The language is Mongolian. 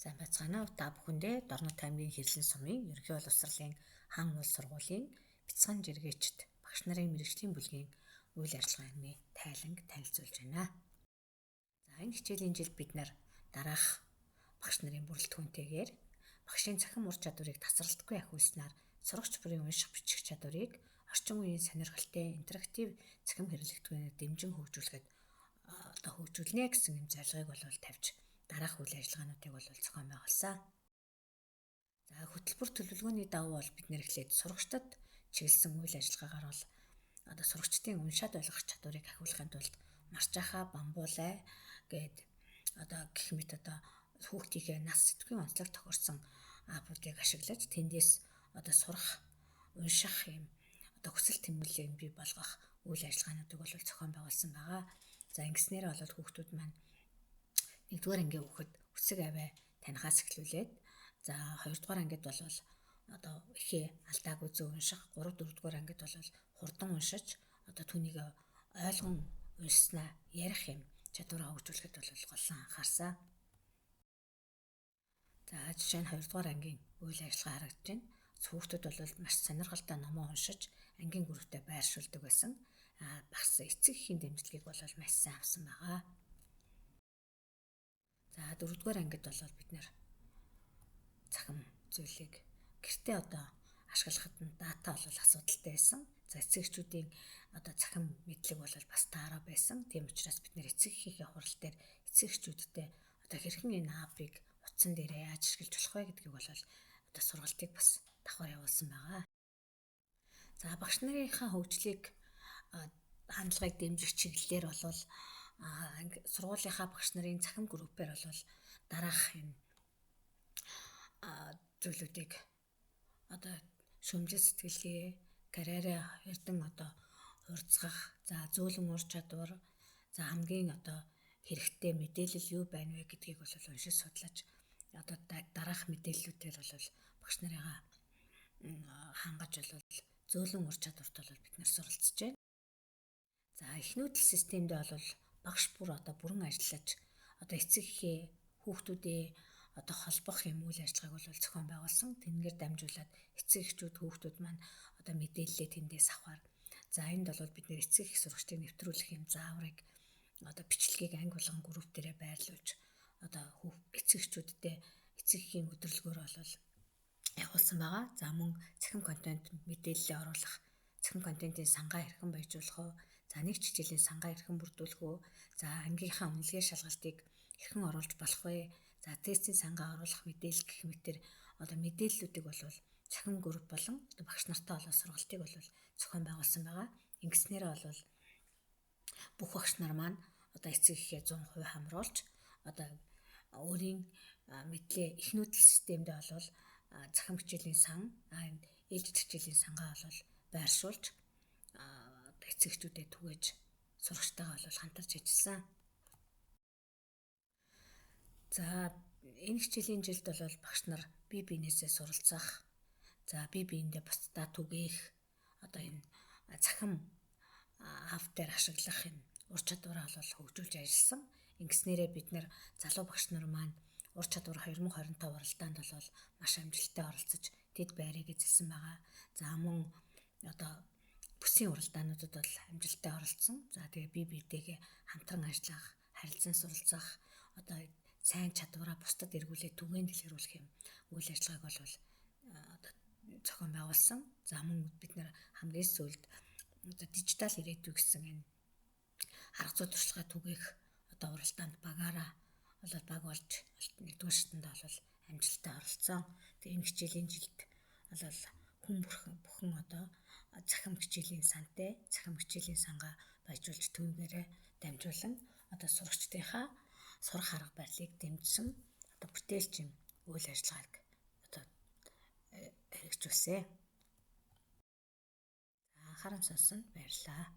За бацгаана та бүхэндээ Дорнод аймгийн Хэрлэн сумын ерөнхий боловсролын хаан уул сургуулийн бяцхан жиргээчд багш нарын мэргэжлийн бүлгийн үйл ажиллагааны тайланг танилцуулж байна. За энэ хичээлийн жилд бид дараах багш нарын бүрэлдэхүүнтэйгээр багшийн цахим ур чадварыг тасралтгүй ахиулснаар сурагч бүрийн унших бичих чадварыг орчин үеийн сонирхолтой интерактив цахим хэрэглэгдэхүүнээр дэмжин хөгжүүлэхэд хөгжүүлнэ гэсэн юм зорилгыг тавьж дараах үйл ажиллагаануудыг зохион байгуулсан. За хөтөлбөр төлөвлөгөөний давуу бол бид эхлээд сурагчдад чиглэсэн үйл ажиллагаагаар бол сурагчдын уншаад ойлгох чадварыг ахиулахын тулд марчаахаа бамбуулай гээд гэх мэт хүүхдийнхээ нас сэтгэхийн онцлог тохирсон аппуудыг ашиглаж тэндээс сурах, унших юм хүсэл тэмүүллийг бий болгох үйл ажиллагаануудыг зохион байгуулсан байгаа. За ингэснээр бол хүүхдүүд маань 1-р ангийн хүүхэд үсэг аваа танихаас эхлүүлээд за 2-р ангид бол ихээ алдаагүй зөв унших, 3-4-р ангид бол хурдан уншиж түүнийг ойлгон уншснаа ярих юм чадвараа хөгжүүлэхэд голлон анхаарсан. За жишээ нь 2-р ангийн үйл ажиллагаа харагдаж байна. Хүүхдүүд бол маш сонирхолтой номоо уншиж ангийн гүрвтэй байршуулдаг байсан. Багс эцэг эхийн дэмжлэгийг бол маш сайн авсан байгаа. За 4-р ангид бол бид цахим зүйлийг гэртээ ашиглахад нь дата бол асуудалтай байсан. За эцэгчүүдийн цахим мэдлэг бол бас таараа байсан. Тийм учраас бид эцэг эхийнхээ хурал дээр эцэгчүүдтэй хэрхэн энэ апыг утсан дээрээ яаж ашиглаж болох вэ гэдгийг бол сургалтыг бас давхар явуулсан байгаа. За багш нарынхаа хөгжлийг хандлагыг дэмжих чиглэлээр бол сургуулийнхаа багш нарын цахим группээр бол дараах юм зүйлүүдийг шүмжил сэтгэлгээ, карьераа эрдэн урьдцах, за зөөлөн ур чадвар, за хамгийн хэрэгтэй мэдээлэл юу байна вэ гэдгийг уншиж судлаж дараах мэдээллүүдээр багш нарыгаа хангаж зөөлөн ур чадварт бид суралцж байна. За эхнүүдэл системд бол багш бүр бүрэн ажиллаж эцэг эхээ хүүхдүүдээ холбох юм үйл ажиллагааг зохион байгуулсан. Тэнгээр дамжуулаад эцэг эхчүүд хүүхдүүд маань мэдээлэлээ тэндээс авахар. За энд бол бид эцэг эх сурагчдыг нэвтрүүлэх юм зааврыг бичлэгийг анги болгон групп дээрээ байрлуулж эцэг эхчүүдтэй эцэг эхийн өдрөлгөөр явуулсан байгаа. За мөн цахим контент мэдээлэлээ оруулах, цахим контентын сангаа хэрхэн баяжуулах вэ? За нэг хичээлийн сангаа хэрхэн бүрдүүлэх вэ? За ангийнхаа үнэлгээ шалгалтыг хэрхэн оруулж болох вэ? За тестийн сангаа оруулах мэдээлэл гэх мэтэр мэдээллүүдийг бол цахим групп болон багш нартай сургалтыг зохион байгуулсан байгаа. Ингэснээр бол бүх багш нар маань эцэг эхээ 100% хамруулж өөрийн мэдлээ эхнүүдэл системд бол цахим хичээлийн сан, ээлжид хичээлийн сангаа байршуулж эцэгчүүдэд түгээж сурагчтайгаа хамтарч ажилласан. За энэ хичээлийн жилд бол багш нар бие биенээсээ суралцах, за бие биендээ бусдаа түгээх энэ цахим ап дээр ашиглах юм ур чадвараа хөгжүүлж ажилласан. Ингэснээрээ бид залуу багш нар маань ур чадвар 2025 уралдаанд маш амжилттай оролцож тэд байрыг эзэлсэн байгаа. За мөн бүсийн уралдаануудад амжилттай оролцсон. За тэгээ бие биетэйгээ хамтран ажиллах, харилцан суралцах, сайн чадвараа бусдад эргүүлээд түгээн дэлгэрүүлэх юм үйл ажиллагааг зохион байгуулсан. За мөн бид хамгийн сүүлд дижитал ирээдүй гэсэн энэ арга зүй туршлагаа түгээх уралдаанд багаараа баг болж 1-р шатнд амжилттай оролцсон. Тэгээ энэ хичээлийн жилд хүн бүхэн цахим хичээлийн сантай, цахим хичээлийн сангаа баяжуулж түүнээрээ дамжуулан сурагчдынхаа сурах арга барилыг дэмжсэн бүтээлч юм үйл ажиллагааг хэрэгжүүлсэн. За анхааран сонссонд баярлалаа.